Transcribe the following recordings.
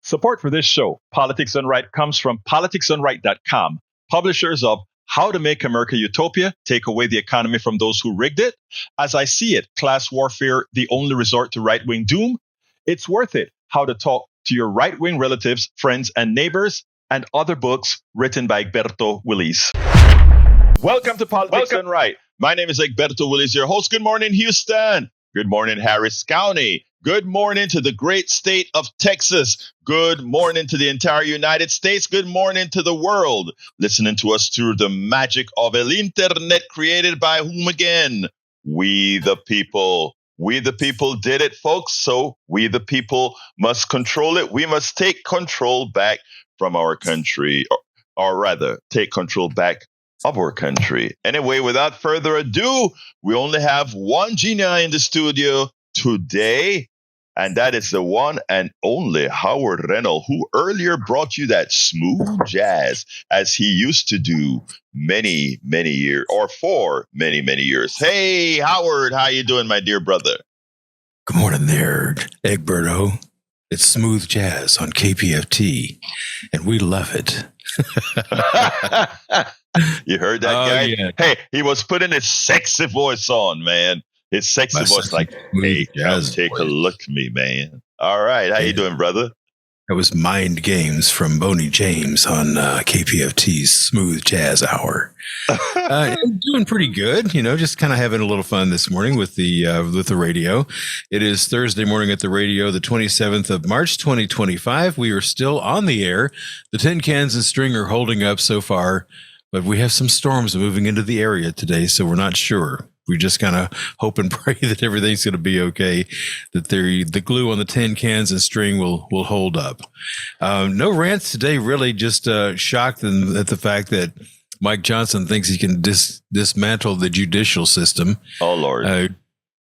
Support for this show, Politics Done Right, comes from politicsdoneright.com, publishers of How to Make America Utopia, Take Away the Economy from Those Who Rigged It, As I See It, Class Warfare, The Only Resort to Right-Wing Doom, It's Worth It, How to Talk to Your Right-Wing Relatives, Friends, and Neighbors, and other books written by Egberto Willies. Welcome to Politics Done Right. My name is Egberto Willies, your host. Good morning, Houston. Good morning, Harris County. Good morning to the great state of Texas. Good morning to the entire United States. Good morning to the world. Listening to us through the magic of el internet created by whom again? We the people. We the people did it, folks. So we the people must control it. We must take control back from our country, or rather, take control back of our country. Anyway, without further ado, we only have one genius in the studio today, and that is the one and only Howard Reynolds, who earlier brought you that smooth jazz as he used to do many years, or for many years. Hey, Howard, how you doing, my dear brother? Good morning there, Egberto. It's smooth jazz on KPFT, and we love it. You heard that guy? Yeah. Hey, he was putting his sexy voice on, man. His sexy voice, like, hey, take a look at me, man. All right, how you doing, brother? That was Mind Games from Boney James on KPFT's Smooth Jazz Hour. I'm doing pretty good, just kind of having a little fun this morning with the radio. It is Thursday morning at the radio, the 27th of March, 2025. We are still on the air. The tin cans and string are holding up so far, but we have some storms moving into the area today, so we're not sure. We just kind of hope and pray that everything's going to be okay, that the glue on the tin cans and string will hold up. No rants today, really, just shocked at the fact that Mike Johnson thinks he can dismantle the judicial system. Oh, Lord.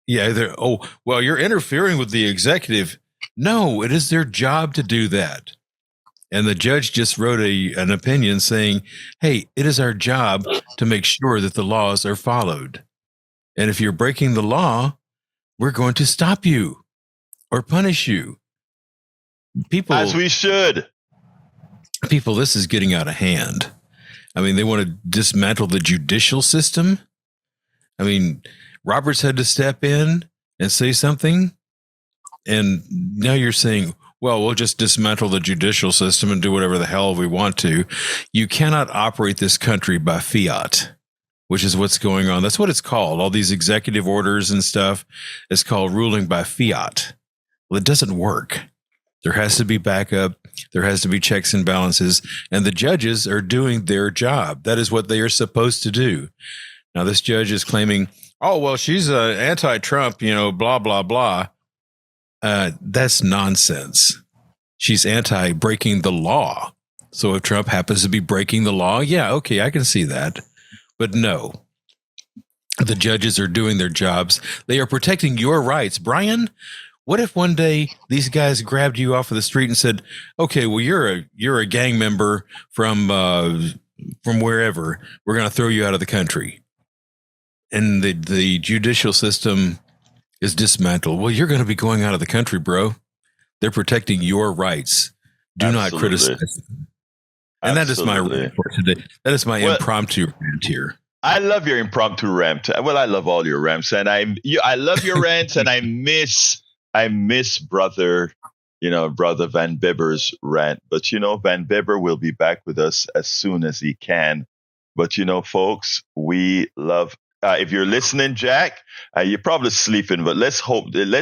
You're interfering with the executive. No, it is their job to do that. And the judge just wrote an opinion saying, hey, it is our job to make sure that the laws are followed. And if you're breaking the law, we're going to stop you or punish you. People, as we should. People, this is getting out of hand. I mean, they want to dismantle the judicial system. I mean, Roberts had to step in and say something. And now you're saying, well, we'll just dismantle the judicial system and do whatever the hell we want to. You cannot operate this country by fiat, which is what's going on. That's what it's called. All these executive orders and stuff is called ruling by fiat. Well, it doesn't work. There has to be backup. There has to be checks and balances. And the judges are doing their job. That is what they are supposed to do. Now, this judge is claiming, oh, well, she's anti-Trump, blah, blah, blah. That's nonsense. She's anti-breaking the law. So if Trump happens to be breaking the law, yeah, okay, I can see that. But no, the judges are doing their jobs. They are protecting your rights. Brian, what if one day these guys grabbed you off of the street and said, okay, well, you're a gang member from wherever. We're going to throw you out of the country. And the judicial system is dismantled. Well, you're going to be going out of the country, bro. They're protecting your rights. Do not criticize them. And that is my rant for today. That is my impromptu rant here. I love your impromptu rant. Well, I love all your rants, and I love your rants, and I miss brother Van Bibber's rant. But Van Bibber will be back with us as soon as he can. But folks, we love. If you're listening, Jack, you're probably sleeping. But let's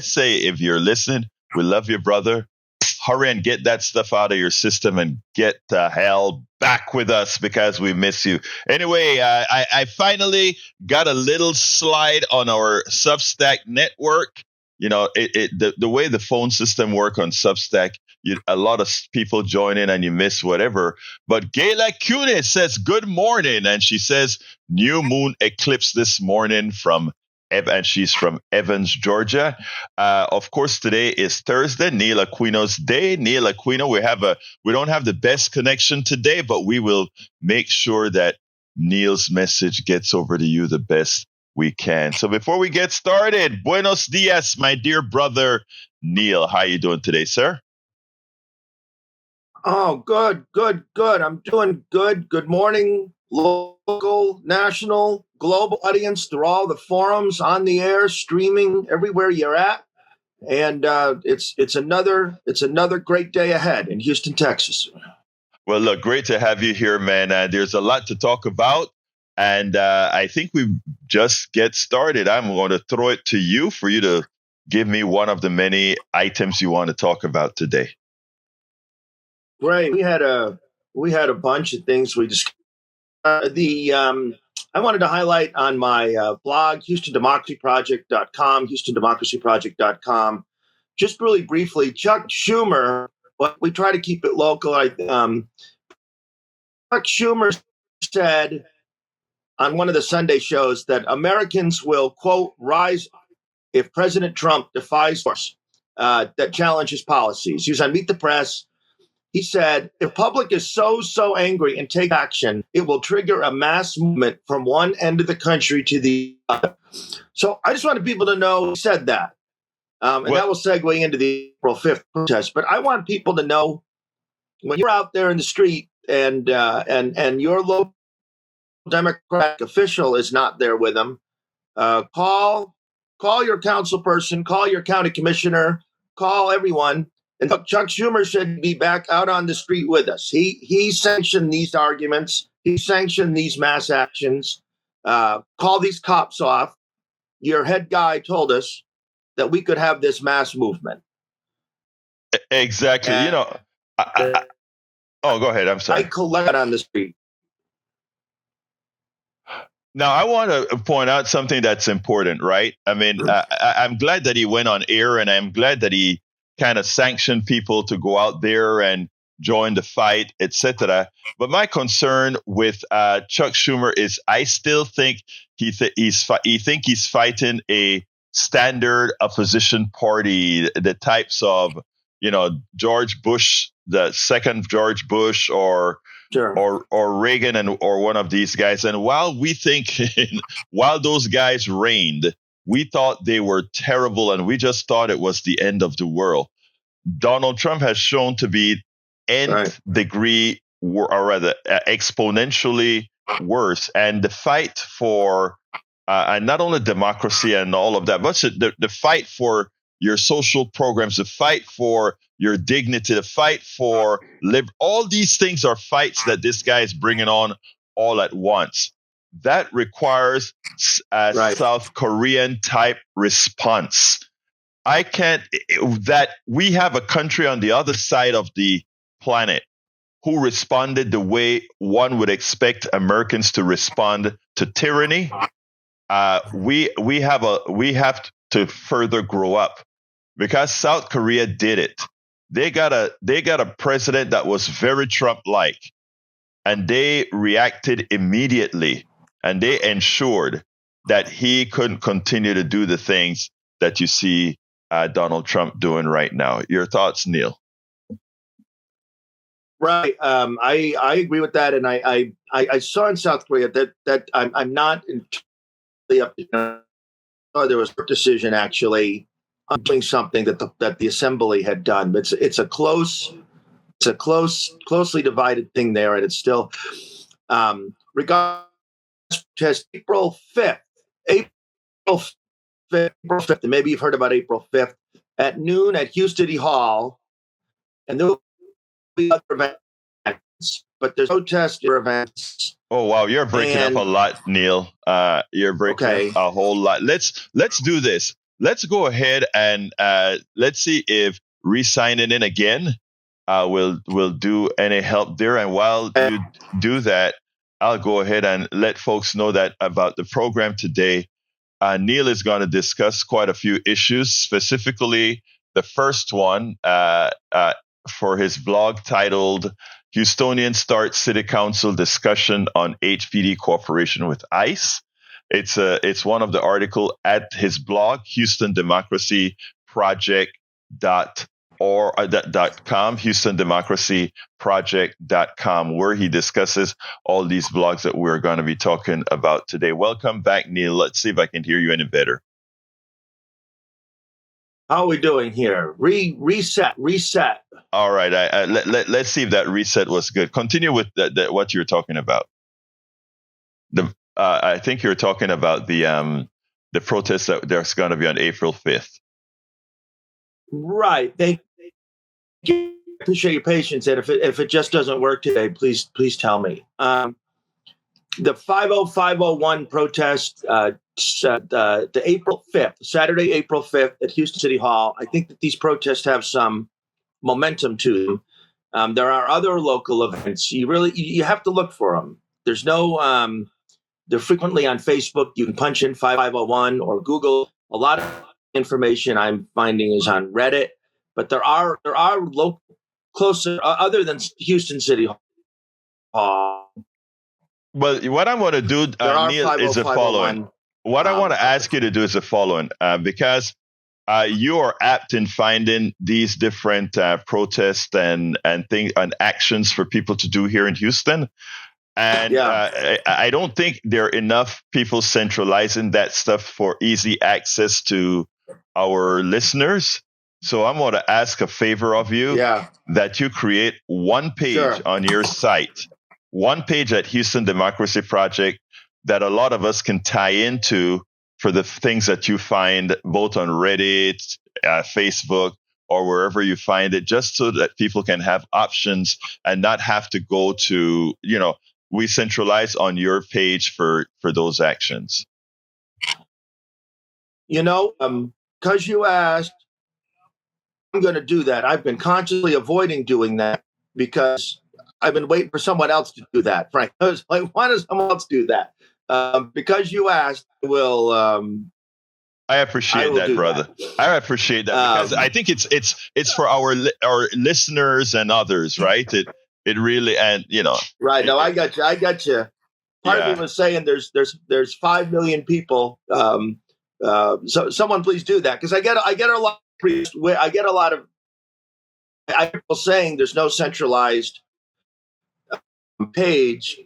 say if you're listening, we love you, brother. Hurry and get that stuff out of your system and get the hell back with us because we miss you. Anyway, I finally got a little slide on our Substack network. The way the phone system work on Substack, a lot of people join in and you miss whatever. But Gayla Cune says, good morning. And she says, new moon eclipse this morning and she's from Evans, Georgia. Of course, today is Thursday, Neil Aquino's day. Neil Aquino, we don't have the best connection today, but we will make sure that Neil's message gets over to you the best we can. So before we get started, buenos dias, my dear brother Neil. How are you doing today, sir? Oh, good, good, good. I'm doing good. Good morning, local, national, global audience through all the forums, on the air, streaming, everywhere you're at. And it's another great day ahead in Houston, Texas. Well, look, great to have you here, man. There's a lot to talk about, and I think we just get started. I'm going to throw it to you for you to give me one of the many items you want to talk about today. Great. We had a bunch of things we discussed. I wanted to highlight on my blog, HoustonDemocracyProject.com, HoustonDemocracyProject.com. Just really briefly, Chuck Schumer. But we try to keep it local. Chuck Schumer said on one of the Sunday shows that Americans will, quote, rise if President Trump defies force that challenges policies. He was on Meet the Press. He said, if the public is so angry and take action, it will trigger a mass movement from one end of the country to the other. So I just wanted people to know he said that. And that will segue into the April 5th protest. But I want people to know when you're out there in the street and your local Democratic official is not there with them, call your council person, call your county commissioner, call everyone. And Chuck Schumer should be back out on the street with us. He sanctioned these arguments. He sanctioned these mass actions. Call these cops off. Your head guy told us that we could have this mass movement. Exactly. Go ahead. I'm sorry. I collect on the street. Now, I want to point out something that's important, right? I mean, I'm glad that he went on air, and I'm glad that he kind of sanctioned people to go out there and join the fight, etc. But my concern with Chuck Schumer is I still think he's fighting a standard opposition party, the types of, George Bush, the second George Bush, or Reagan or one of these guys. And while those guys reigned, we thought they were terrible and we just thought it was the end of the world. Donald Trump has shown to be nth degree, or rather exponentially worse. And the fight for and not only democracy and all of that, but the fight for your social programs, the fight for your dignity, the fight for all these things are fights that this guy is bringing on all at once. That requires a South Korean type response. That we have a country on the other side of the planet who responded the way one would expect Americans to respond to tyranny. We have to further grow up, because South Korea did it. They got a president that was very Trump-like, and they reacted immediately, and they ensured that he couldn't continue to do the things that you see Donald Trump doing right now. Your thoughts, Neil? Right. I agree with that, and I saw in South Korea that I'm not entirely up to. There was a decision actually on doing something that the assembly had done, but it's a closely divided thing there, and it's still regardless. April 5th, and maybe you've heard about April 5th at noon at Houston City Hall, and there will be other events, but there's protest events. Oh wow, you're breaking up a lot, Neil. You're breaking up a whole lot. Let's do this. Let's go ahead and let's see if re-signing in again will do any help there. And while you do that, I'll go ahead and let folks know that about the program today. Neil is going to discuss quite a few issues, specifically the first one for his blog titled Houstonians Start City Council Discussion on HPD Cooperation with ICE. It's one of the article at his blog, HoustonDemocracyProject.com, HoustonDemocracyProject.com, where he discusses all these blogs that we're going to be talking about today. Welcome back, Neil. Let's see if I can hear you any better. How are we doing here? Reset. All right. Let's see if that reset was good. Continue with what you're talking about. I think you're talking about the protest that there's going to be on April 5th. Right. Thank you. Appreciate your patience. And if it just doesn't work today, please tell me. The 50501 protest, the April 5th, Saturday, April 5th at Houston City Hall. I think that these protests have some momentum to them. There are other local events. You have to look for them. There's no, they're frequently on Facebook. You can punch in 5501 or Google. A lot of information I'm finding is on Reddit, but there are local closer other than Houston City Hall. Well, what I want to do, Neil, is the following. What I want to ask you to do is the following, because you are apt in finding these different protests and things and actions for people to do here in Houston. And I don't think there are enough people centralizing that stuff for easy access to our listeners. So I'm going to ask a favor of you that you create one page on your site, one page at Houston Democracy Project that a lot of us can tie into for the things that you find both on Reddit, Facebook, or wherever you find it, just so that people can have options and not have to go to, we centralize on your page for those actions. Because you asked, I'm going to do that. I've been consciously avoiding doing that because I've been waiting for someone else to do that, Frank. I was like, why does someone else do that? Because you asked, I appreciate that, brother. I appreciate that because I think it's for our listeners and others, right? It really, and right. No, I got you. Part of me was saying there's 5 million people. So someone please do that because I get a lot. I get a lot of people saying there's no centralized page,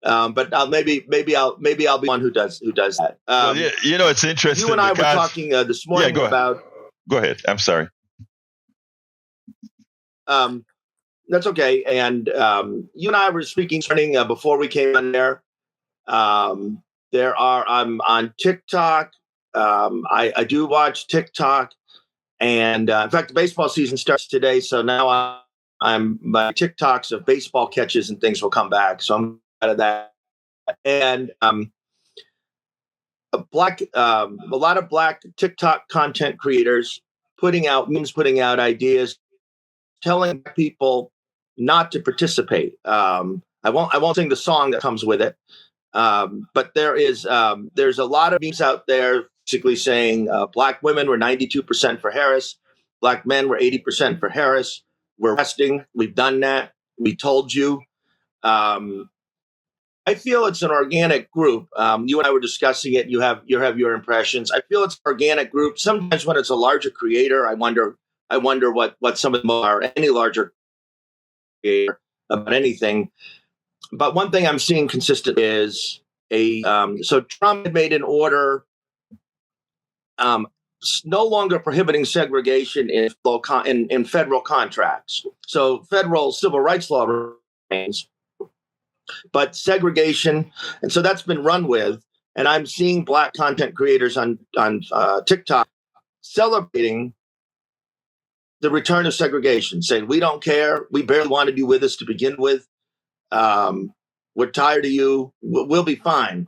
but maybe I'll be one who does that. It's interesting. You and I were talking this morning about. Go ahead. I'm sorry. That's okay. And you and I were speaking before we came on there. I'm on TikTok. I do watch TikTok. And in fact, the baseball season starts today. So now my TikToks of baseball catches and things will come back. So I'm out of that. And a lot of black TikTok content creators putting out ideas, telling people not to participate. I won't sing the song that comes with it. But there's a lot of memes out there basically saying black women were 92% for Harris, black men were 80% for Harris. We're resting. We've done that. We told you. I feel it's an organic group. You and I were discussing it. You have your impressions. I feel it's an organic group. Sometimes when it's a larger creator, I wonder what some of them are. Any larger creator about anything. But one thing I'm seeing consistent is so Trump had made an order no longer prohibiting segregation in federal contracts. So federal civil rights law remains, but segregation, and so that's been run with. And I'm seeing black content creators on TikTok celebrating the return of segregation, saying we don't care, we barely wanted you with us to begin with. We're tired of you. We'll be fine.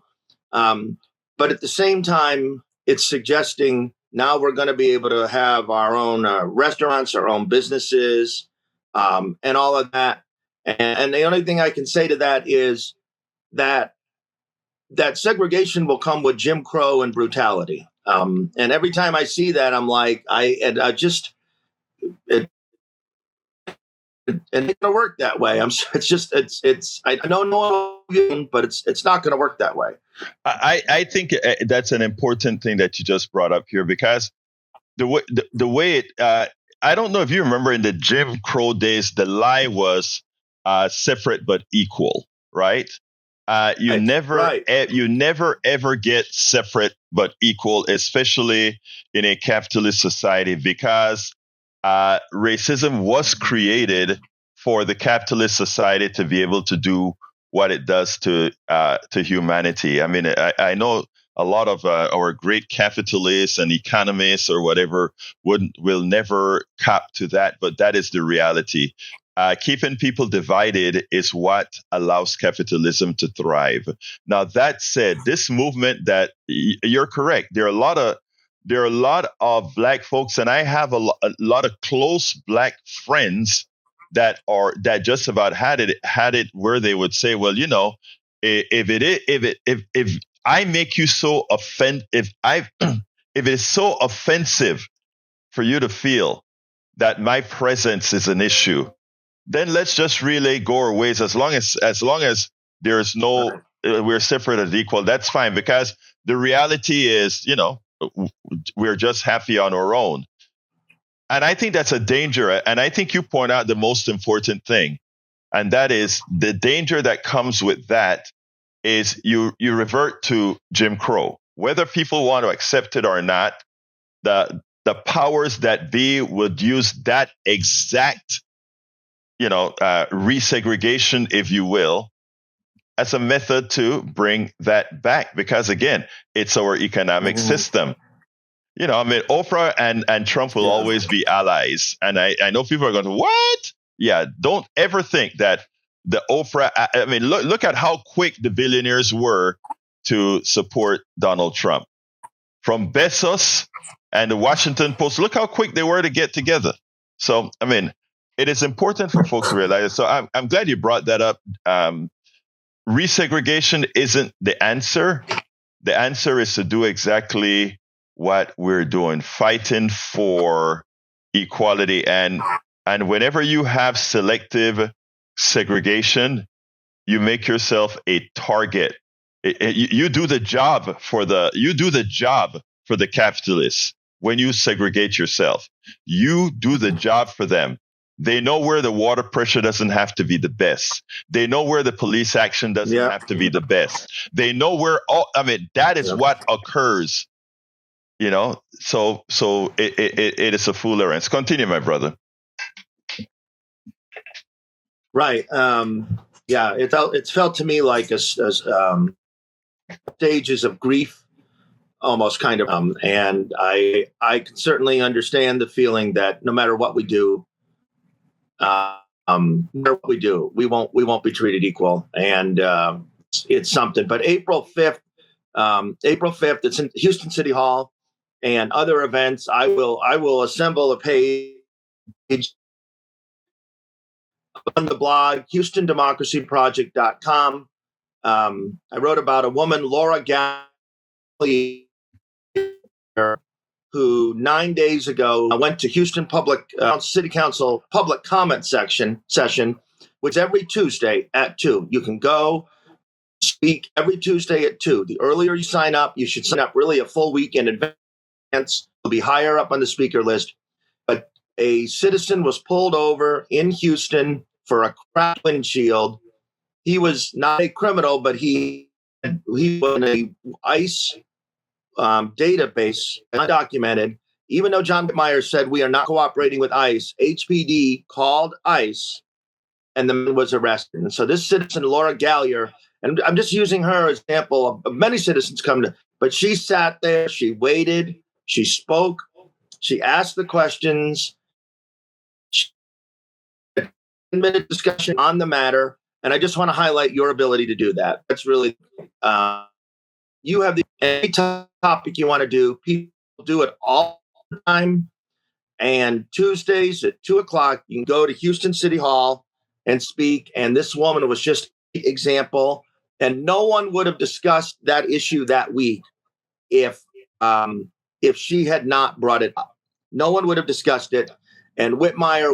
But at the same time, it's suggesting now we're going to be able to have our own restaurants, our own businesses, and all of that. And the only thing I can say to that is that segregation will come with Jim Crow and brutality. And every time I see that, I'm like, and it's going to work that way. I don't know, but it's not going to work that way. I think that's an important thing that you just brought up here, because the way it, I don't know if you remember in the Jim Crow days, the lie was separate but equal, right? You Right. never ever get separate but equal, especially in a capitalist society, because racism was created for the capitalist society to be able to do what it does to humanity. I mean, I know a lot of our great capitalists and economists or whatever will never cop to that, but that is the reality. Keeping people divided is what allows capitalism to thrive. Now, that said, this movement that you're correct, there are a lot of black folks, and I have a lot of close black friends that just about had it where they would say, well, you know, if I make you so if it is so offensive for you to feel that my presence is an issue, then let's just really go our ways. As long as there's no we're separate and equal, that's fine. Because the reality is, you know, we're just happy on our own. And I think that's a danger. And I think you point out the most important thing, and that is the danger that comes with that is you revert to Jim Crow, whether people want to accept it or not. The powers that be would use that exact, resegregation, if you will, as a method to bring that back. Because again, it's our economic system. You know, I mean, Oprah and Trump will always be allies. And I know people are going, what? Yeah, don't ever think that the Oprah, I mean, look at how quick the billionaires were to support Donald Trump. From Bezos and the Washington Post, look how quick they were to get together. So, I mean, it is important for folks to realize. So I'm glad you brought that up. Resegregation isn't the answer. The answer is to do exactly what we're doing, fighting for equality. And whenever you have selective segregation, you make yourself a target. You do the job for the capitalists. When you segregate yourself, you do the job for them. They know where the water pressure doesn't have to be the best. They know where the police action doesn't have to be the best. They know where that is what occurs. You know, so it is a full errand. Continue, my brother. Right. It felt to me like stages of grief, almost kind of. And I can certainly understand the feeling that no matter what we do, no matter what we do, we won't be treated equal. And it's something. But April 5th, it's in Houston City Hall. And other events, I will assemble a page on the blog, HoustonDemocracyProject.com. I wrote about a woman, Laura Gallier, who 9 days ago went to Houston City Council public comment session, which every Tuesday at 2. You can go speak every Tuesday at 2. The earlier you sign up, you should sign up really a full week in advance. Will be higher up on the speaker list. But a citizen was pulled over in Houston for a cracked windshield. He was not a criminal, but he was in a ICE database, undocumented. Even though John Whitmire said we are not cooperating with ICE, HPD called ICE, and the man was arrested. And so this citizen, Laura Gallier, and I'm just using her as an example of many citizens come to, but she sat there, she waited. She spoke. She asked the questions. She had a 10-minute discussion on the matter. And I just want to highlight your ability to do that. That's really, you have any topic you want to do. People do it all the time. And Tuesdays at 2:00, you can go to Houston City Hall and speak. And this woman was just an example. And no one would have discussed that issue that week if she had not brought it up. No one would have discussed it. And Whitmire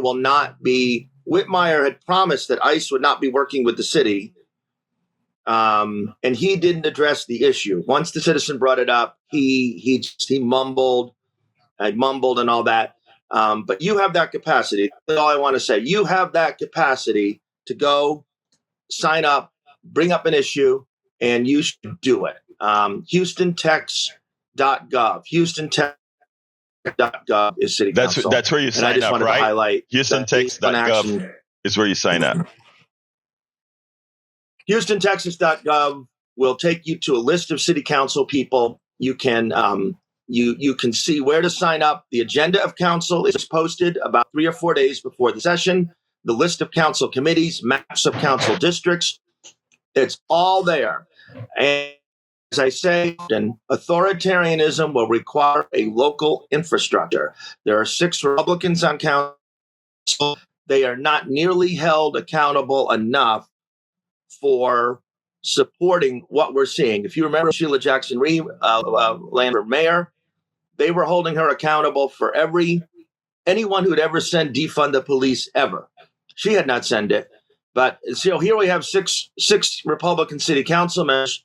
had promised that ICE would not be working with the city. And he didn't address the issue. Once the citizen brought it up, he mumbled and all that. But you have that capacity. That's all I want to say. You have that capacity to go sign up bring up an issue, and you should do it. HoustonTex.gov. HoustonTex.gov is City Council. That's where you and I sign just up, wanted right? to highlight HoustonTex.gov is where you sign up. HoustonTexas.gov will take you to a list of city council people. You can you can see where to sign up. The agenda of council is posted about 3 or 4 days before the session. The list of council committees, maps of council districts, it's all there. And as I say, authoritarianism will require a local infrastructure. There are 6 Republicans on council. They are not nearly held accountable enough for supporting what we're seeing. If you remember Sheila Jackson Reed, Lander mayor, they were holding her accountable for anyone who'd ever sent defund the police ever. She had not sent it. But so here we have six Republican city council members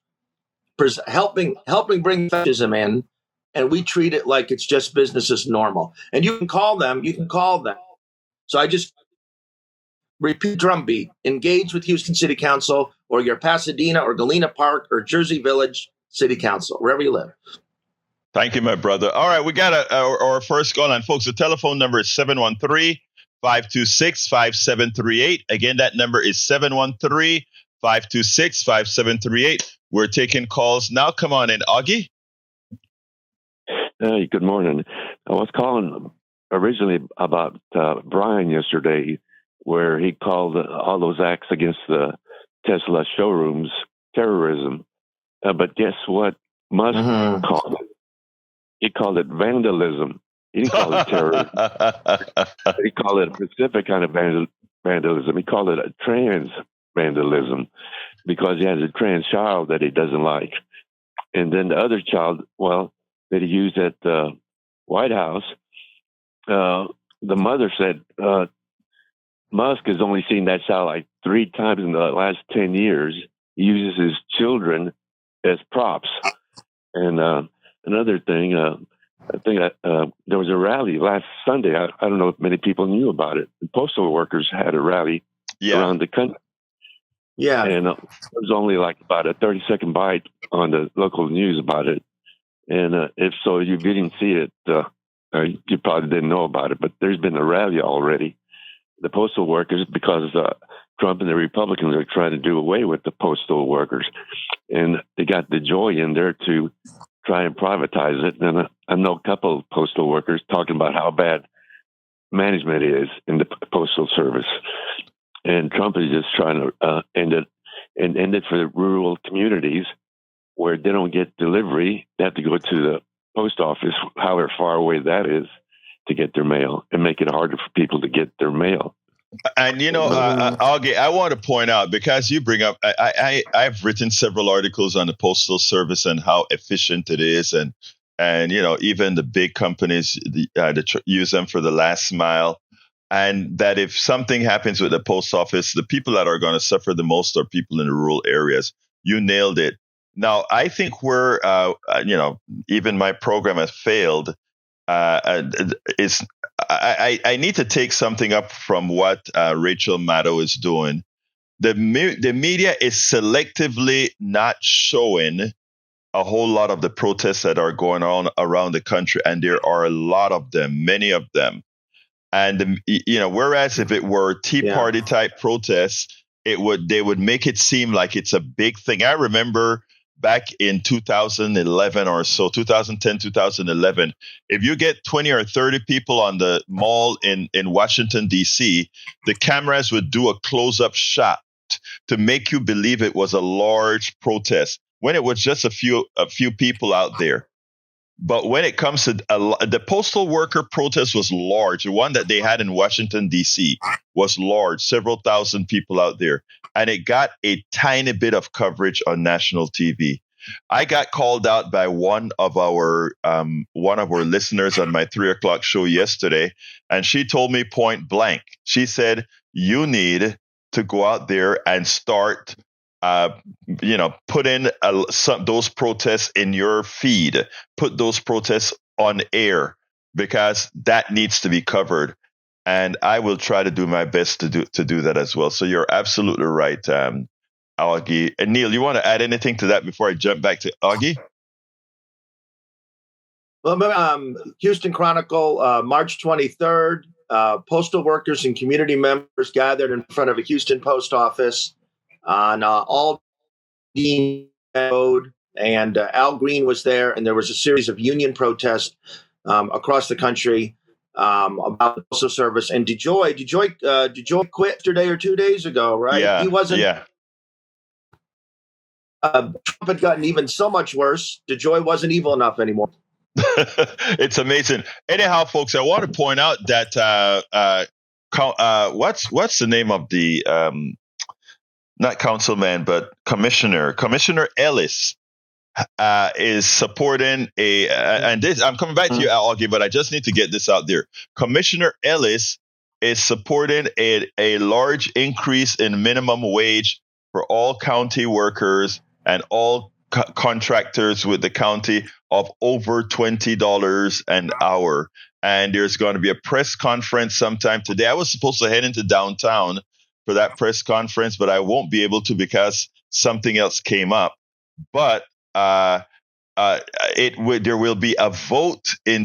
helping bring fascism in, and we treat it like it's just business as normal. And you can call them. So I just repeat drumbeat. Engage with Houston City Council or your Pasadena or Galena Park or Jersey Village City Council, wherever you live. Thank you, my brother. All right, we got our first call, and folks, the telephone number is 713-526-5738. Again, that number is 713-526-5738. We're taking calls now. Come on in, Augie. Hey, good morning. I was calling originally about Brian yesterday, where he called all those acts against the Tesla showrooms terrorism. But guess what Musk called it? He called it vandalism. He didn't call it terrorism. He called it a specific kind of vandalism. He called it a trans vandalism because he has a trans child that he doesn't like. And then the other child, that he used at the White House, the mother said, Musk has only seen that child like 3 times in the last 10 years. He uses his children as props. And another thing, I think there was a rally last Sunday. I don't know if many people knew about it. The postal workers had a rally around the country. Yeah. And it was only like about a 30-second bite on the local news about it. And if so, you didn't see it, you probably didn't know about it. But there's been a rally already. The postal workers, because Trump and the Republicans are trying to do away with the postal workers. And they got the joy in there to try and privatize it. And I know a couple of postal workers talking about how bad management is in the postal service. And Trump is just trying to end it for the rural communities where they don't get delivery. They have to go to the post office, however far away that is, to get their mail, and make it harder for people to get their mail. And Augie, I want to point out, because you bring up, I've written several articles on the postal service and how efficient it is, and even the big companies use them for the last mile, and that if something happens with the post office, the people that are going to suffer the most are people in the rural areas. You nailed it. Now, I think even my program has failed. I need to take something up from what Rachel Maddow is doing. The media is selectively not showing a whole lot of the protests that are going on around the country, and there are a lot of them, many of them. And whereas if it were Tea Party type protests, they would make it seem like it's a big thing. I remember back in 2011 or so, 2010, 2011, if you get 20 or 30 people on the mall in Washington, D.C., the cameras would do a close-up shot to make you believe it was a large protest when it was just a few people out there. But when it comes to the postal worker protest was large. The one that they had in Washington, D.C. was large, several thousand people out there. And it got a tiny bit of coverage on national TV. I got called out by one of our listeners on my 3:00 show yesterday, and she told me point blank. She said, "You need to go out there and start, put in those protests in your feed, put those protests on air, because that needs to be covered." And I will try to do my best to do that as well. So you're absolutely right, Augie. And Neil, you want to add anything to that before I jump back to Augie? Well, Houston Chronicle, March 23rd, postal workers and community members gathered in front of a Houston post office on Aldine Road, and Al Green was there, and there was a series of union protests across the country about the postal service. And DeJoy quit yesterday or 2 days ago, right? Yeah, He wasn't. Yeah. Trump had gotten even so much worse. DeJoy wasn't evil enough anymore. It's amazing. Anyhow, folks, I want to point out that what's the name of the not councilman but Commissioner Ellis is supporting and this, I'm coming back to you, Augie, but I just need to get this out there. Commissioner Ellis is supporting a large increase in minimum wage for all county workers and all contractors with the county of over $20 an hour. And there's going to be a press conference sometime today. I was supposed to head into downtown for that press conference, but I won't be able to because something else came up. But there will be a vote in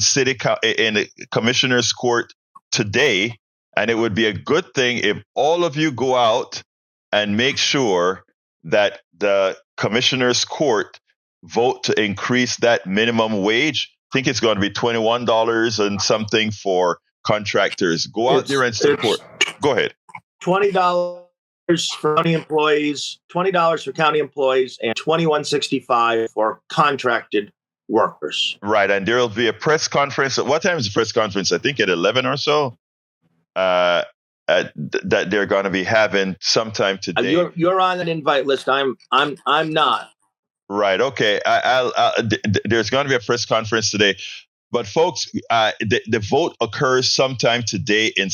in Commissioner's Court today, and it would be a good thing if all of you go out and make sure that the Commissioner's Court vote to increase that minimum wage. I think it's going to be $21 and something for contractors. Go out there and support. Go ahead. $20 for county employees, $20 for county employees, and $21.65 for contracted workers. Right, and there will be a press conference. What time is the press conference? I think at 11 or so. That they're going to be having sometime today. You're on an invite list. I'm not. Right. Okay. There's going to be a press conference today, but folks, the vote occurs sometime today in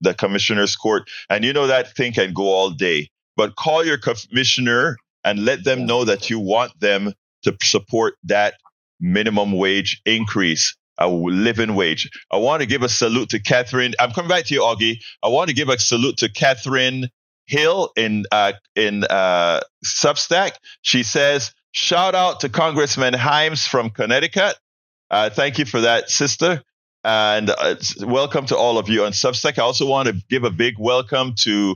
the Commissioner's Court, and you know that thing can go all day. But call your commissioner and let them know that you want them to support that minimum wage increase. A living wage. I want to give a salute to Catherine. I'm coming back to you, Augie. I want to give a salute to Catherine Hill in Substack. She says, shout out to Congressman Himes from Connecticut. Thank you for that, sister. And welcome to all of you on Substack. I also want to give a big welcome to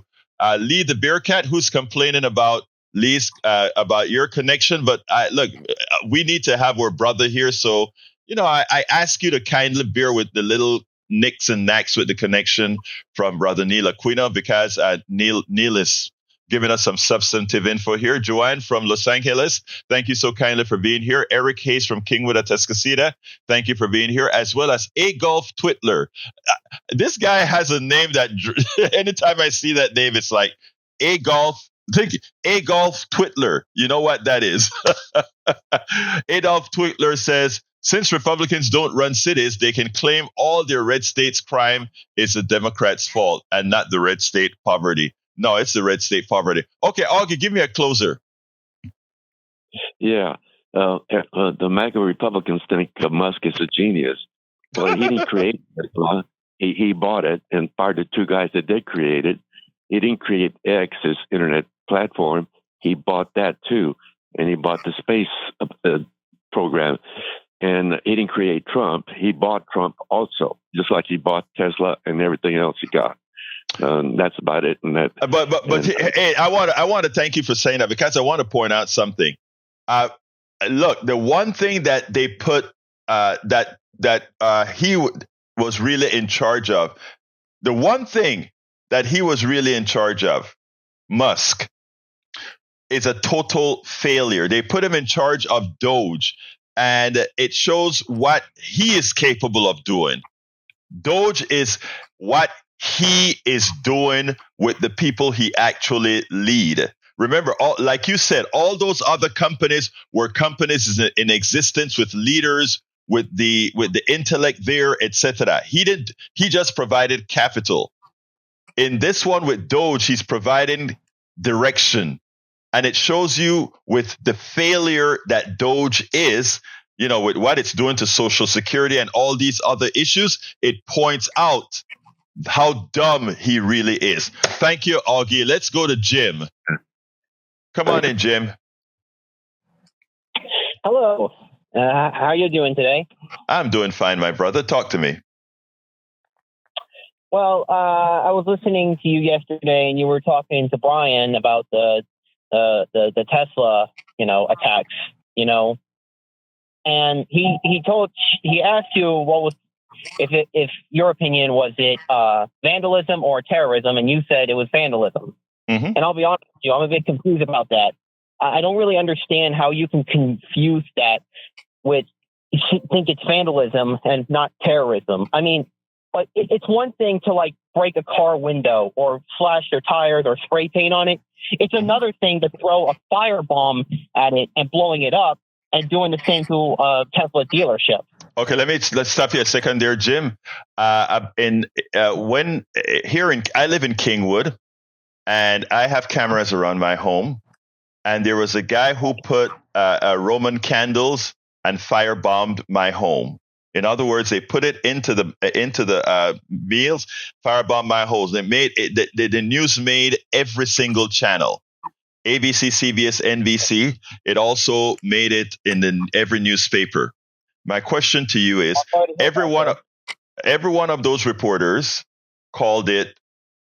Lee the Bearcat, who's complaining about Lee's about your connection. But look, we need to have our brother here. So, I ask you to kindly bear with the little nicks and knacks with the connection from Brother Neil Aquino, because Neil is giving us some substantive info here. Joanne from Los Angeles, thank you so kindly for being here. Eric Hayes from Kingwood, Atascocita, thank you for being here, as well as Agolf Twitler. This guy has a name that anytime I see that name, it's like Agolf Twitler. You know what that is? Adolf Twitler says, since Republicans don't run cities, they can claim all their red states' crime is the Democrats' fault and not the red state poverty. No, it's the red state poverty. Okay, Augie, give me a closer. Yeah. The MAGA Republicans think Musk is a genius. Well, he didn't create it. He bought it and fired the two guys that did create it. He didn't create X, his internet platform. He bought that too. And he bought the space program. And he didn't create Trump. He bought Trump also, just like he bought Tesla and everything else he got. That's about it. And that. Hey, I want to thank you for saying that, because I want to point out something. Look, the one thing that they put that he was really in charge of, the one thing that he was really in charge of, Musk, is a total failure. They put him in charge of Doge. And it shows what he is capable of doing. Doge is what he is doing with the people he actually lead. Remember, like you said, all those other companies were companies in existence with leaders, with the intellect there, etc. He just provided capital. In this one with Doge, he's providing direction. And it shows you with the failure that Doge is, with what it's doing to Social Security and all these other issues, it points out how dumb he really is. Thank you, Augie. Let's go to Jim. Come on in, Jim. Hello. How are you doing today? I'm doing fine, my brother. Talk to me. Well, I was listening to you yesterday, and you were talking to Brian about the Tesla, attacks, and he asked you what was if your opinion was it vandalism or terrorism, and you said it was vandalism. Mm-hmm. And I'll be honest with you, I'm a bit confused about that. I don't really understand how you can confuse that with think it's vandalism and not terrorism. I mean, but it's one thing to break a car window or slash their tires or spray paint on it. It's another thing to throw a firebomb at it and blowing it up and doing the same to a Tesla dealership. Okay, let's stop you a second there, Jim. I live in Kingwood, and I have cameras around my home, and there was a guy who put Roman candles and firebombed my home. In other words, they put it into the meals, firebombed my homes. They made it, the news made every single channel. ABC, CBS, NBC. It also made it in every newspaper. My question to you is: every one of those reporters called it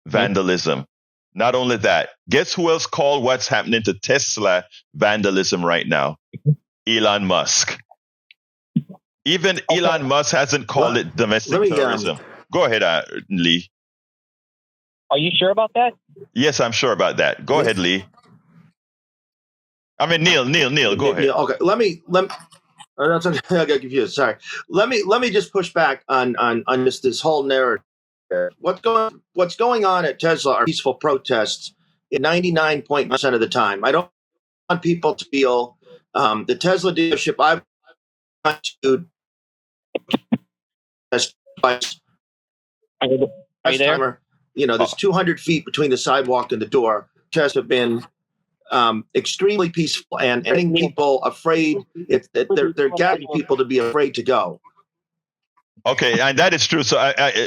vandalism. Not only that, guess who else called what's happening to Tesla vandalism right now? Elon Musk. Even Elon Musk hasn't called it domestic terrorism. Go ahead, Lee. Are you sure about that? Yes, I'm sure about that. Go ahead, Lee. I mean, Neil, go ahead. Okay, let me. I got confused. Sorry. Let me just push back on this whole narrative. What's going on at Tesla are peaceful protests 99% of the time. I don't want people to feel the Tesla dealership I've gone to twice. Are you there? There's 200 feet between the sidewalk and the door. Tests have been extremely peaceful and getting people afraid. They're getting people to be afraid to go. Okay, and that is true. So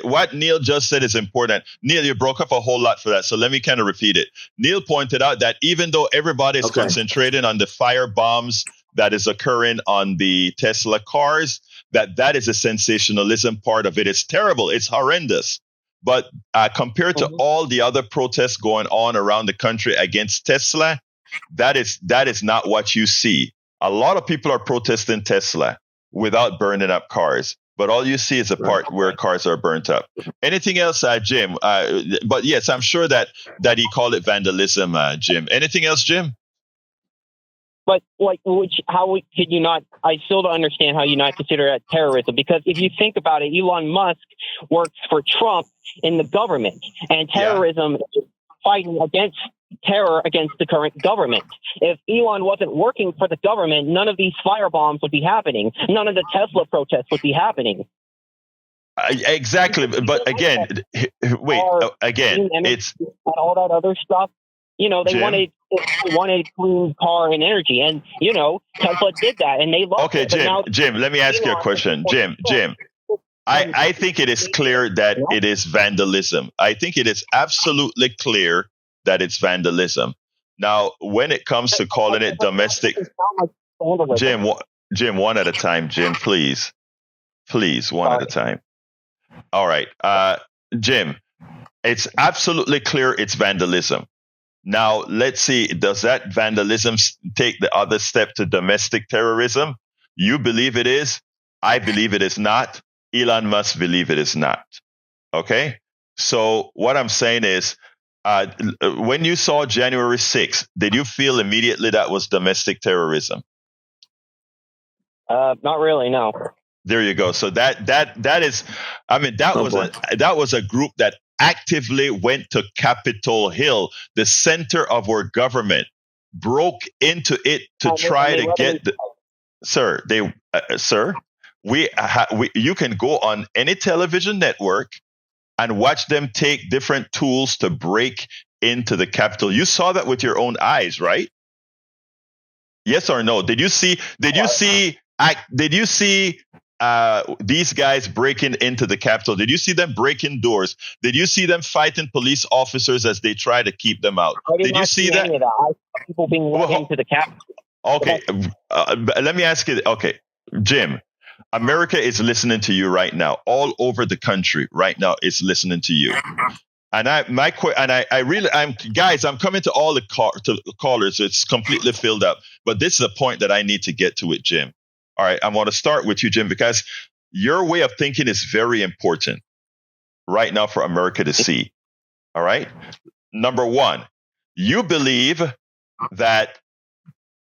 what Neil just said is important. Neil, you broke up a whole lot for that. So let me kind of repeat it. Neil pointed out that even though everybody is concentrating on the fire bombs that is occurring on the Tesla cars, that is a sensationalism part of it. It's terrible. It's horrendous. But compared to all the other protests going on around the country against Tesla, that is not what you see. A lot of people are protesting Tesla without burning up cars. But all you see is a part where cars are burnt up. Anything else, Jim? But yes, I'm sure that he called it vandalism, Jim. Anything else, Jim? But how could you not? I still don't understand how you not consider that terrorism. Because if you think about it, Elon Musk works for Trump in the government, and terrorism is fighting against terror against the current government. If Elon wasn't working for the government, none of these firebombs would be happening. None of the Tesla protests would be happening. Exactly. But again, it's all that other stuff. They wanted clean car and energy, and Tesla did that, and they loved it. Okay, Jim, let me ask you a question. Jim, I think it is clear that it is vandalism. I think it is absolutely clear that it's vandalism. Now, when it comes to calling it domestic, Jim, one at a time, Jim, please, one at a time. All right, Jim, it's absolutely clear it's vandalism. Now, let's see, does that vandalism take the other step to domestic terrorism? You believe it is. I believe it is not. Elon Musk believe it is not. Okay? So what I'm saying is, when you saw January 6th, did you feel immediately that was domestic terrorism? Not really, no. There you go. So that is, I mean, that was a group that actively went to Capitol Hill, the center of our government, broke into it to try to get you can go on any television network and watch them take different tools to break into the Capitol. You saw that with your own eyes, right? Yes or no? Did you see these guys breaking into the Capitol? Did you see them breaking doors? Did you see them fighting police officers as they try to keep them out? Did you see that? people being let into the Capitol. Okay, let me ask you. Okay, Jim, America is listening to you right now. All over the country right now is listening to you. And I'm coming to all the callers. It's completely filled up. But this is a point that I need to get to with Jim. All right, I want to start with you, Jim, because your way of thinking is very important right now for America to see. All right. Number one, you believe that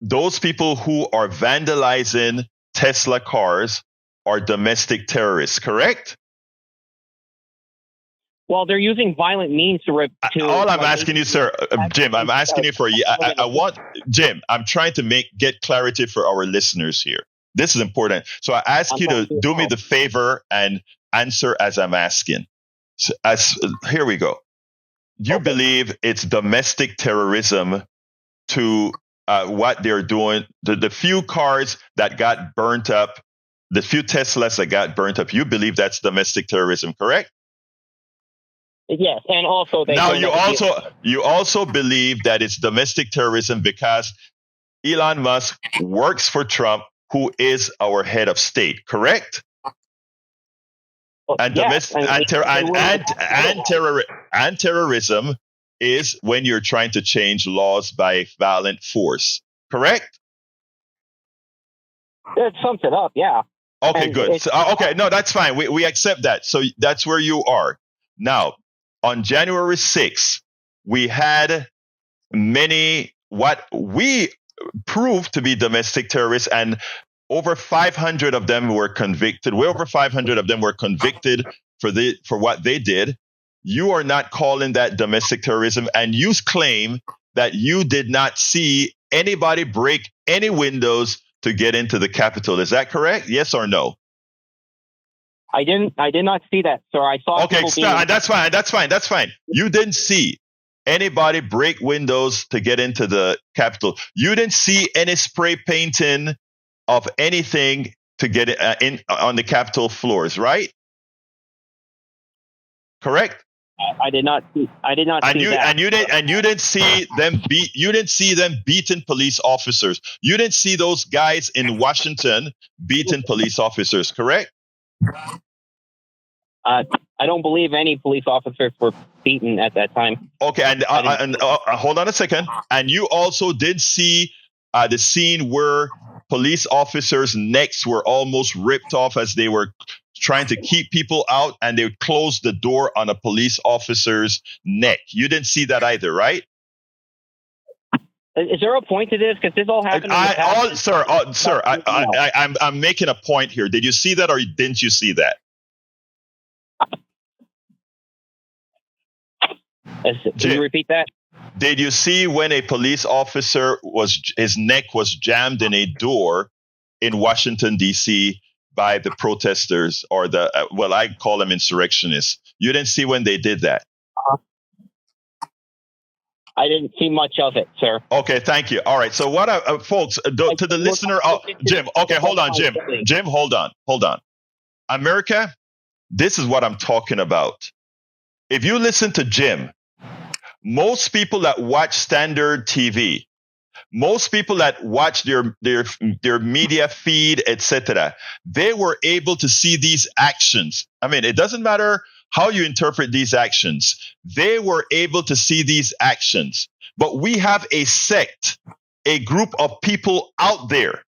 those people who are vandalizing Tesla cars are domestic terrorists, correct? Well, they're using violent means to all I'm asking you, sir, Jim, I'm asking you for Jim, I'm trying to get clarity for our listeners here. This is important. So I ask you to do me the favor and answer as I'm asking. So here we go. You believe it's domestic terrorism to what they're doing, the few cars that got burnt up, the few Teslas that got burnt up, you believe that's domestic terrorism, correct? Yes, and also you also believe that it's domestic terrorism because Elon Musk works for Trump, who is our head of state, correct? And terrorism is when you're trying to change laws by violent force, correct? That sums it up, yeah. Okay, good. Okay, no, that's fine. We accept that. So that's where you are. Now, on January 6th, we had many what we proved to be domestic terrorists, and over 500 of them were convicted. Way over 500 of them were convicted for what they did. You are not calling that domestic terrorism, and you claim that you did not see anybody break any windows to get into the Capitol. Is that correct? Yes or no? I did not see that, sir. I saw. Okay, that's fine. You didn't see anybody break windows to get into the Capitol. You didn't see any spray painting of anything to get in on the Capitol floors, right? Correct. I did not see that. And you didn't see them beat. You didn't see them beating police officers. You didn't see those guys in Washington beating police officers. Correct. I don't believe any police officers were beaten at that time. Okay, and hold on a second. And you also did see the scene where police officers' necks were almost ripped off as they were trying to keep people out, and they closed the door on a police officer's neck. You didn't see that either, right? Is there a point to this? Because this all happened. Sir, I'm making a point here. Did you see that, or didn't you see that? Can you repeat that? Did you see when a police officer his neck was jammed in a door in Washington, D.C. by the protesters, or I call them insurrectionists? You didn't see when they did that? I didn't see much of it, sir. Okay, thank you. All right. So folks, to the listener, Jim, okay, hold on, Jim. Jim, hold on. America, this is what I'm talking about. If you listen to Jim, most people that watch standard TV, most people that watch their media feed, etc., they were able to see these actions. I mean, it doesn't matter how you interpret these actions. They were able to see these actions. But we have a sect, a group of people out there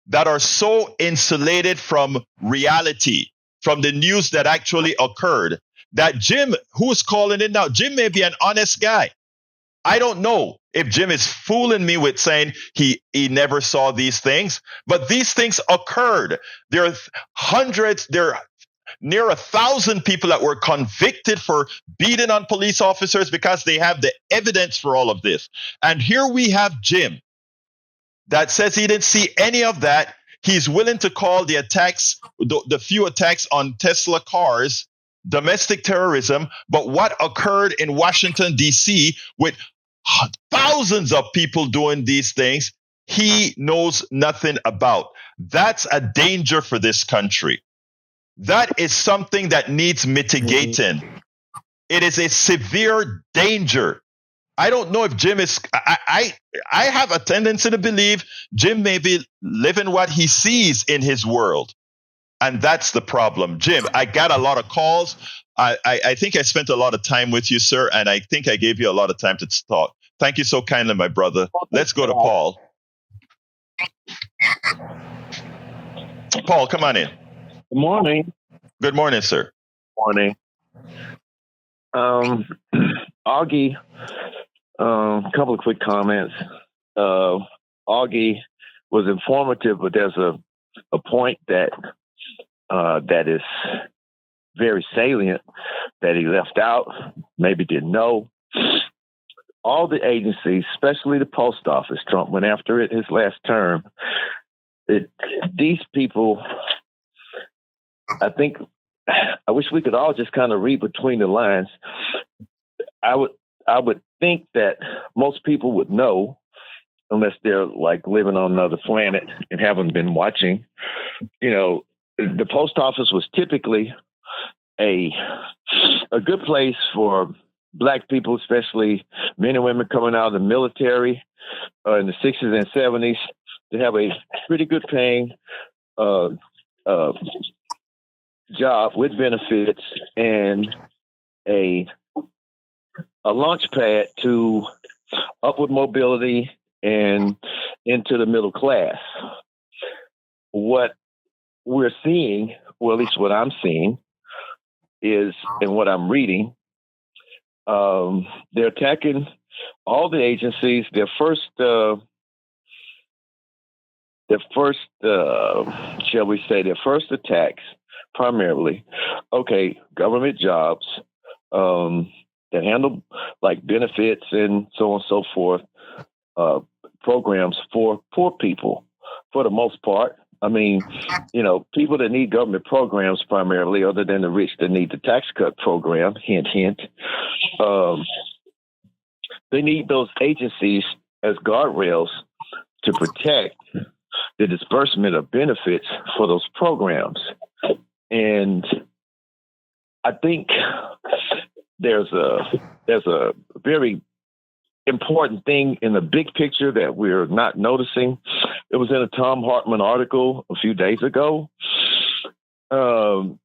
that are so insulated from reality, from the news that actually occurred, that Jim, who's calling in now, Jim may be an honest guy. I don't know if Jim is fooling me with saying he never saw these things, but these things occurred. There are near 1,000 people that were convicted for beating on police officers because they have the evidence for all of this. And here we have Jim that says he didn't see any of that. He's willing to call the attacks, the few attacks on Tesla cars, domestic terrorism. But what occurred in Washington, D.C. with thousands of people doing these things, he knows nothing about. That's a danger for this country. That is something that needs mitigating. It is a severe danger I don't know if Jim is. I have a tendency to believe Jim may be living what he sees in his world, and that's the problem. Jim, I got a lot of calls. I think I spent a lot of time with you, sir, and I think I gave you a lot of time to talk. Thank you so kindly, my brother. Let's go to Paul. Paul, come on in. Good morning. Good morning, sir. Morning. Augie, a couple of quick comments. Augie was informative, but there's a point that is very salient that he left out, maybe didn't know. All the agencies, especially the post office, Trump went after it his last term. These people, I wish we could all just kind of read between the lines. I would think that most people would know, unless they're like living on another planet and haven't been watching. You know, the post office was typically a good place for Black people, especially men and women coming out of the military in the 60s and 70s, to have a pretty good paying job with benefits and a launch pad to upward mobility and into the middle class. What we're seeing, well, at least what I'm seeing, is, and what I'm reading, they're attacking all the agencies. Their first, shall we say, their first attacks primarily, government jobs that handle like benefits and so on and so forth, programs for poor people for the most part. I mean, you know, people that need government programs primarily, other than the rich that need the tax cut program, hint, hint. They need those agencies as guardrails to protect the disbursement of benefits for those programs. And I think there's a very important thing in the big picture that we're not noticing. It was in a Tom Hartman article a few days ago. The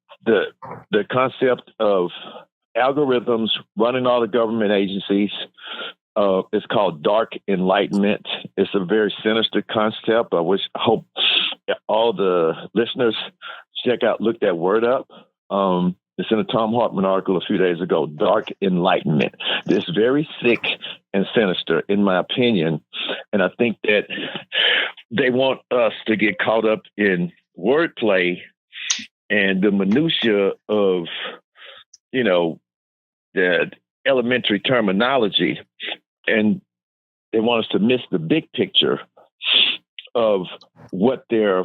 concept of algorithms running all the government agencies is called dark enlightenment. It's a very sinister concept. I hope all the listeners look that word up. It's in a Tom Hartman article a few days ago, dark enlightenment. It's very sick and sinister, in my opinion. And I think that they want us to get caught up in wordplay and the minutia of, you know, the elementary terminology. And they want us to miss the big picture of what their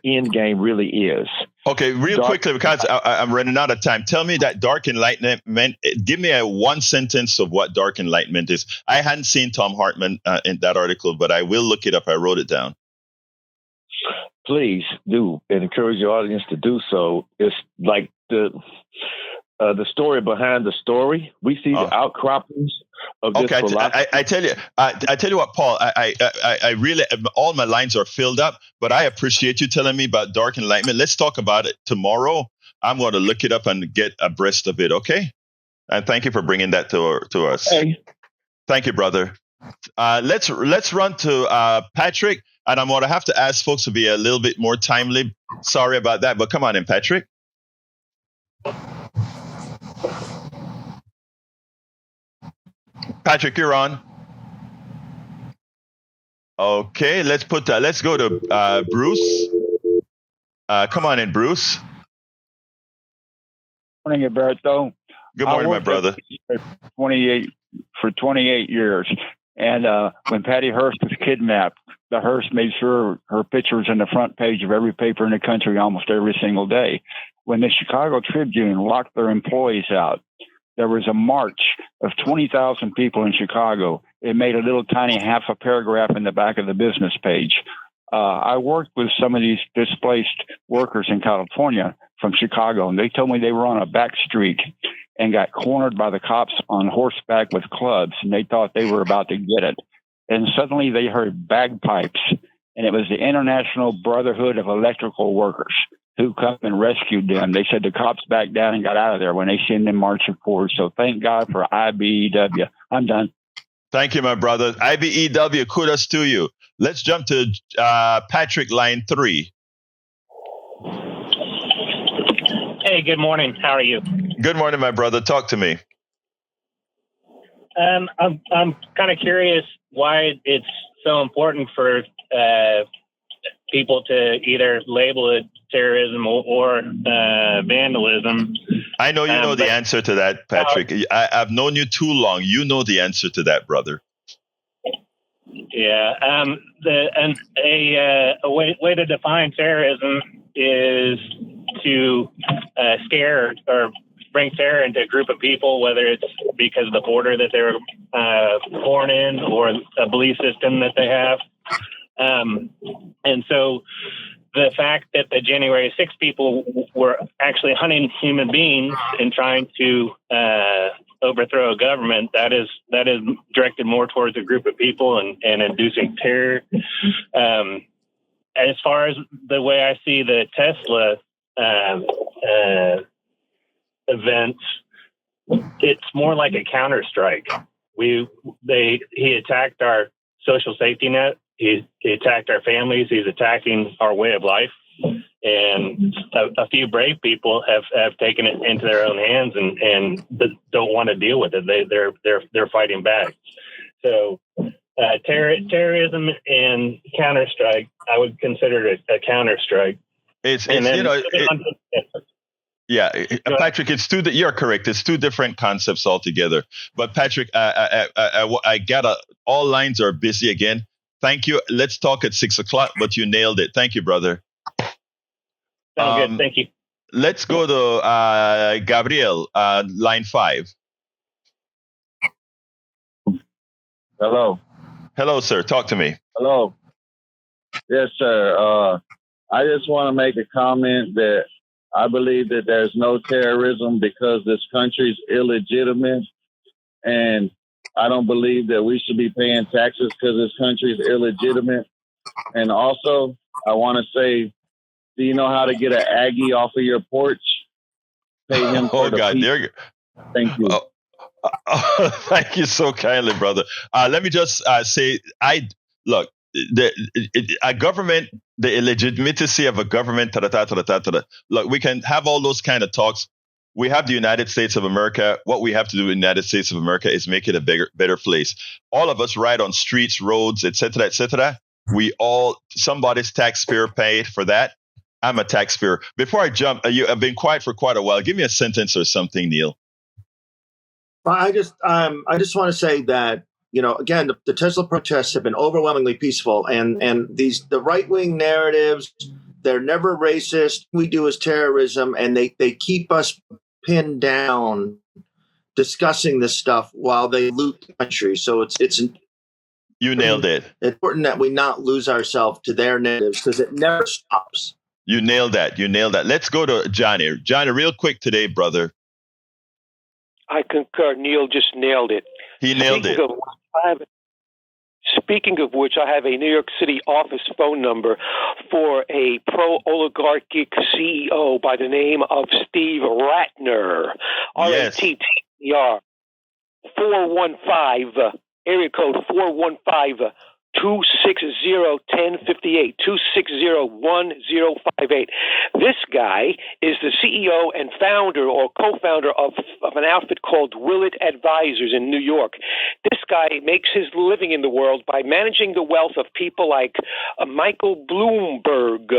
end game really is. Okay, real quickly, because I'm running out of time. Tell me that dark enlightenment. Give me a one sentence of what dark enlightenment is. I hadn't seen Tom Hartman in that article, but I will look it up. I wrote it down. Please do, and encourage your audience to do so. It's like the story behind the story. We see the outcroppings of this philosophy. I tell you what, Paul. I really, all my lines are filled up, but I appreciate you telling me about dark enlightenment. Let's talk about it tomorrow. I'm going to look it up and get abreast of it. Okay, and thank you for bringing that to us. Hey. Thank you, brother. Let's run to Patrick, and I'm going to have to ask folks to be a little bit more timely. Sorry about that, but come on in, Patrick. Patrick, you're on. Okay, let's go to Bruce. Come on in, Bruce. Morning, Egberto. Good morning, my brother. For 28 years. And when Patty Hearst was kidnapped, the Hearst made sure her picture was on the front page of every paper in the country almost every single day. When the Chicago Tribune locked their employees out, there was a march of 20,000 people in Chicago. It made a little tiny half a paragraph in the back of the business page. I worked with some of these displaced workers in California from Chicago, and they told me they were on a back street and got cornered by the cops on horseback with clubs, and they thought they were about to get it. And suddenly they heard bagpipes, and it was the International Brotherhood of Electrical Workers who come and rescued them. They said the cops backed down and got out of there when they seen them marching forward. So thank God for IBEW. I'm done. Thank you, my brother. IBEW, kudos to you. Let's jump to Patrick, line 3. Hey, good morning. How are you? Good morning, my brother. Talk to me. I'm kind of curious why it's so important for people to either label it terrorism or vandalism. I know you know the answer to that, Patrick. I've known you too long. You know the answer to that, brother. Yeah. A way to define terrorism is to scare or bring terror into a group of people, whether it's because of the border that they were born in or a belief system that they have. And so the fact that the January 6 people were actually hunting human beings and trying to overthrow a government, that is directed more towards a group of people and inducing terror. As far as the way I see the Tesla events, it's more like a counterstrike. He attacked our social safety net. He attacked our families. He's attacking our way of life. And a few brave people have taken it into their own hands and don't want to deal with it. They're fighting back. So terrorism and counterstrike, I would consider it a counterstrike. Yeah, Patrick, it's two. You're correct. It's two different concepts altogether. But Patrick, I get all lines are busy again. Thank you. Let's talk at 6:00. But you nailed it. Thank you, brother. Sounds good. Thank you. Let's go to Gabriel, line 5. Hello. Hello, sir. Talk to me. Hello. Yes, sir. I just want to make a comment that I believe that there's no terrorism because this country's illegitimate, and I don't believe that we should be paying taxes because this country is illegitimate. And also, I want to say, do you know how to get an Aggie off of your porch? Pay him for there you go. Thank you. Thank you so kindly, brother. Let me just say, look, a government, the illegitimacy of a government, look, we can have all those kind of talks. We have the United States of America. What we have to do in the United States of America is make it a better place. All of us ride on streets, roads, etc., etc. We all, somebody's taxpayer paid for that. I'm a taxpayer. Before I jump, I've been quiet for quite a while. Give me a sentence or something, Neil. I just want to say that, again, the Tesla protests have been overwhelmingly peaceful, and the right-wing narratives, they're never racist. We do is terrorism, and they keep us pinned down discussing this stuff while they loot the country. So it's you nailed it. Important that we not lose ourselves to their narratives because it never stops. You nailed that. Let's go to Johnny. Johnny, real quick today, brother. I concur. Neil just nailed it. He nailed it. Speaking of which, I have a New York City office phone number for a pro-oligarchic CEO by the name of Steve Ratner. R-A-T-T-E-R. 415, area code 415. 260-1058, 260-1058. This guy is the CEO and founder or co-founder of an outfit called Willett Advisors in New York. This guy makes his living in the world by managing the wealth of people like Michael Bloomberg.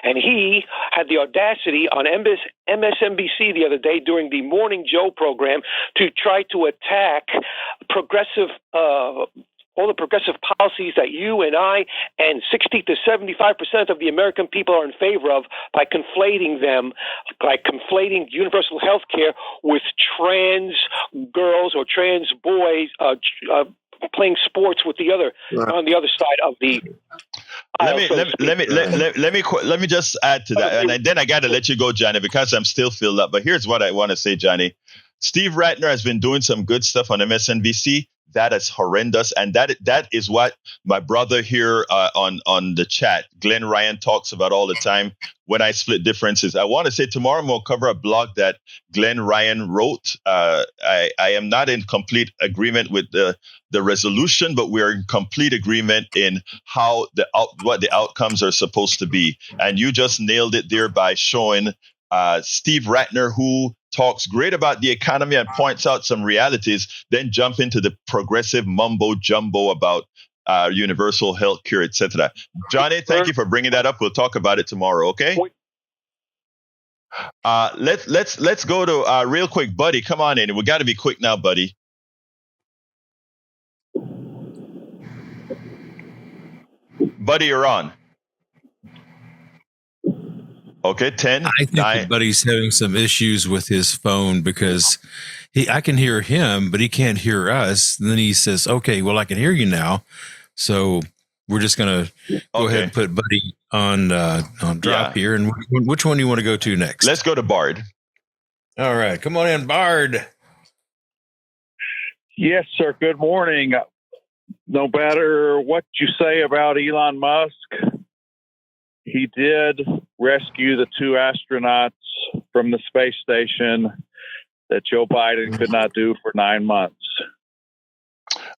And he had the audacity on MSNBC the other day during the Morning Joe program to try to attack progressive all the progressive policies that you and I and 60 to 75% of the American people are in favor of by conflating them, like conflating universal health care with trans girls or trans boys playing sports with the other on the other side of the let me just add to that, and then I got to let you go, Johnny, because I'm still filled up. But here's what I want to say, Johnny. Steve Ratner has been doing some good stuff on MSNBC. That is horrendous, and that is what my brother here on the chat, Glenn Ryan, talks about all the time. When I split differences, I want to say tomorrow I'm going to cover a blog that Glenn Ryan wrote. I am not in complete agreement with the resolution, but we're in complete agreement in how what the outcomes are supposed to be. And you just nailed it there by showing Steve Ratner, who talks great about the economy and points out some realities, then jump into the progressive mumbo jumbo about universal health care, etc. Johnny, thank you for bringing that up. We'll talk about it tomorrow. Okay. Let's go to real quick, Buddy. Come on in. We got to be quick now, Buddy. Buddy, you're on. Okay, 10. I think that Buddy's having some issues with his phone because I can hear him, but he can't hear us. And then he says, "Okay, well, I can hear you now." So we're just gonna go ahead and put Buddy on drop here. And which one do you want to go to next? Let's go to Bard. All right, come on in, Bard. Yes, sir. Good morning. No matter what you say about Elon Musk, he did rescue the 2 astronauts from the space station that Joe Biden could not do for 9 months.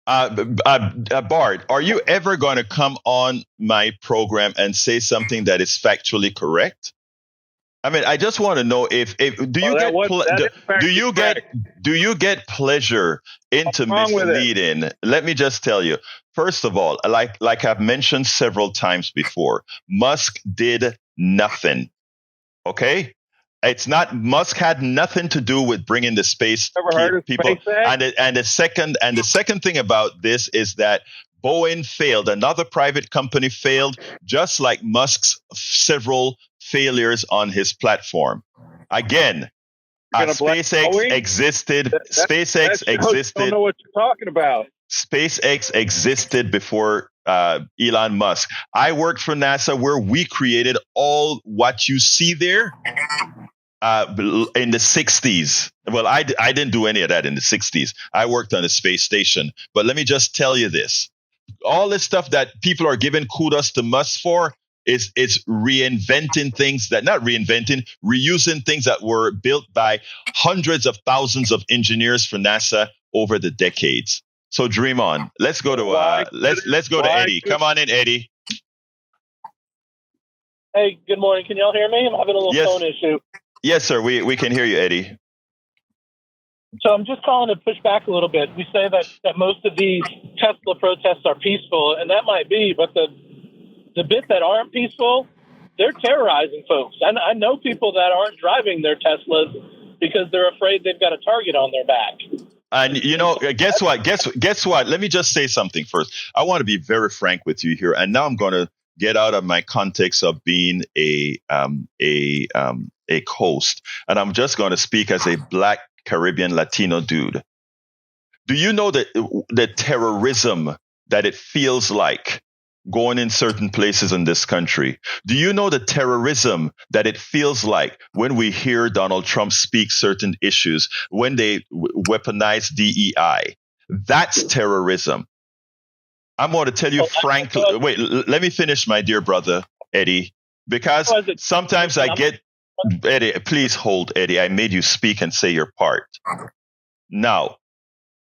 Bard, are you ever going to come on my program and say something that is factually correct? I mean, I just want to know if do you get pleasure into misleading? Let me just tell you. First of all, like I've mentioned several times before, Musk did nothing. Okay, Musk had nothing to do with bringing the space people. And the second thing about this is that Boeing failed. Another private company failed, just like Musk's several failures on his platform. Again, SpaceX existed. SpaceX existed. I don't know what you're talking about. SpaceX existed before Elon Musk. I worked for NASA, where we created all what you see there in the 60s. Well, I didn't do any of that in the 60s. I worked on a space station. But let me just tell you this. All this stuff that people are giving kudos to Musk for is reinventing things reusing things that were built by hundreds of thousands of engineers for NASA over the decades. So dream on. Let's go to let's go to Eddie. Come on in, Eddie. Hey, good morning. Can y'all hear me? I'm having a little phone issue. Yes, sir. We can hear you, Eddie. So I'm just calling to push back a little bit. We say that most of these Tesla protests are peaceful, and that might be, but the bit that aren't peaceful, they're terrorizing folks. And I know people that aren't driving their Teslas because they're afraid they've got a target on their back. And guess what? Guess what? Let me just say something first. I want to be very frank with you here. And now I'm going to get out of my context of being a host, and I'm just going to speak as a Black Caribbean Latino dude. Do you know that the terrorism that it feels like going in certain places in this country? Do you know the terrorism that it feels like when we hear Donald Trump speak certain issues, when they weaponize DEI? That's terrorism. I'm going to tell you frankly. Wait, let me finish, my dear brother, Eddie, because sometimes I get, Eddie, please hold, Eddie. I made you speak and say your part. Now,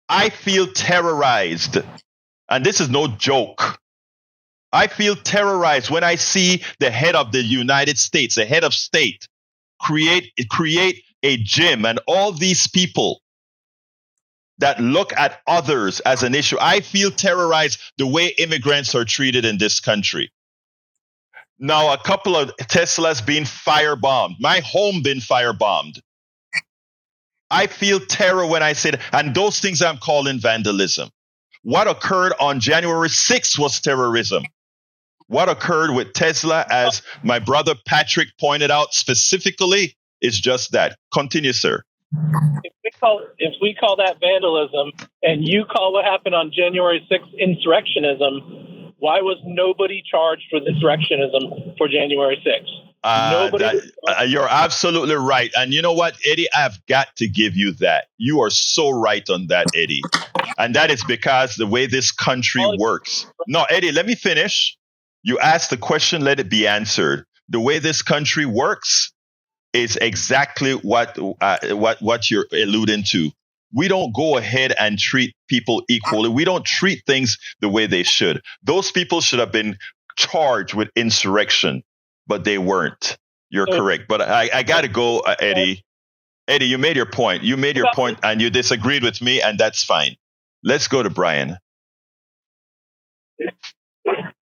I feel terrorized, and this is no joke. I feel terrorized when I see the head of the United States, the head of state, create a gym, and all these people that look at others as an issue. I feel terrorized the way immigrants are treated in this country. Now, a couple of Teslas being firebombed, my home being firebombed. I feel terror when I say that, and those things I'm calling vandalism. What occurred on January 6th was terrorism. What occurred with Tesla, as my brother Patrick pointed out specifically, is just that. Continue, sir. If we call that vandalism, and you call what happened on January 6th insurrectionism, why was nobody charged with insurrectionism for January 6th? You're absolutely right. And you know what, Eddie? I've got to give you that. You are so right on that, Eddie. And that is because the way this country works. No, Eddie, let me finish. You asked the question, let it be answered. The way this country works is exactly what you're alluding to. We don't go ahead and treat people equally. We don't treat things the way they should. Those people should have been charged with insurrection, but they weren't. You're correct. But I got to go, Eddie. Eddie, you made your point. You made your point and you disagreed with me, and that's fine. Let's go to Brian.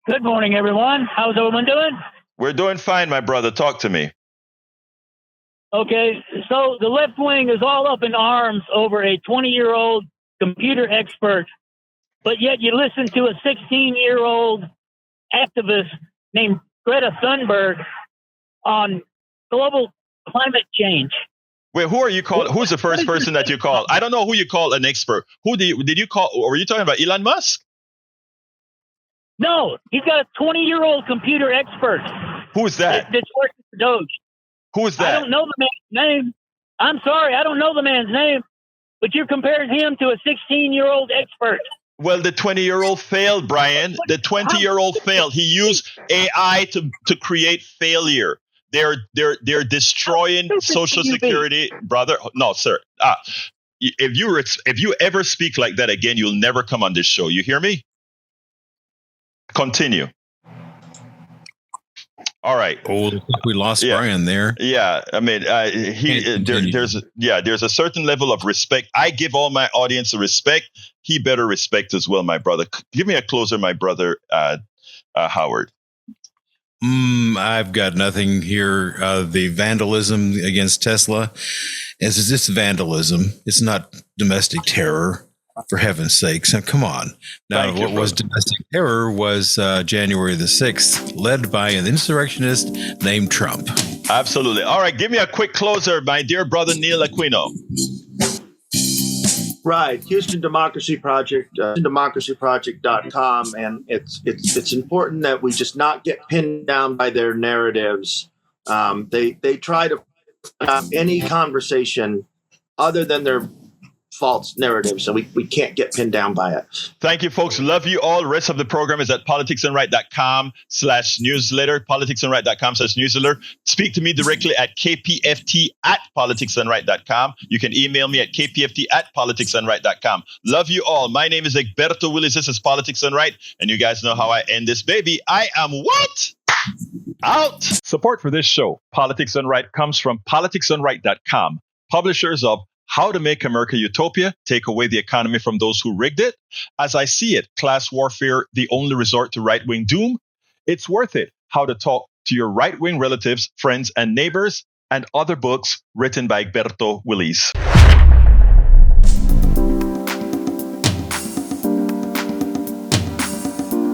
Good morning, everyone. How's everyone doing? We're doing fine, my brother. Talk to me. Okay, so the left wing is all up in arms over a 20-year-old computer expert, but yet you listen to a 16-year-old activist named Greta Thunberg on global climate change. Wait, who are you calling? Who's the first person that you call? I don't know who you call an expert. Who did you call? Or were you talking about Elon Musk? No, he's got a 20-year-old computer expert. Who's that? That's working for Doge. Who's that? I don't know the man's name. I'm sorry, I don't know the man's name. But you're comparing him to a 16-year-old expert. Well, the 20-year-old failed, Brian. The 20-year-old failed. He used AI to create failure. They're destroying Social Security, brother. No, sir. If you ever speak like that again, you'll never come on this show. You hear me? Continue. All right. Oh, we lost Brian there. Yeah, I mean, there's a certain level of respect. I give all my audience a respect. He better respect as well, my brother. Give me a closer, my brother, Howard. I've got nothing here. The vandalism against Tesla is this vandalism. It's not domestic terror, for heaven's sakes. Now, come on. Now, what was domestic terror was January the 6th, led by an insurrectionist named Trump. Absolutely. All right. Give me a quick closer, my dear brother, Neil Aquino. Right. Houston Democracy Project, democracyproject.com. And it's important that we just not get pinned down by their narratives. They try to any conversation other than their false narrative, so we can't get pinned down by it. Thank you, folks. Love you all. The rest of the program is at politicsandright.com/newsletter, politicsandright.com/newsletter. Speak to me directly at kpft@politicsandright.com. You can email me at kpft@politicsandright.com. Love you all. My name is Egberto Willies. This is Politics and Right, and you guys know how I end this baby. I am what? Out. Support for this show, Politics and Right, comes from politicsandright.com, publishers of How to Make America Utopia, Take Away the Economy from Those Who Rigged It. As I See It, Class Warfare, The Only Resort to Right-Wing Doom. It's Worth It, How to Talk to Your Right-Wing Relatives, Friends, and Neighbors, and other books written by Egberto Willies.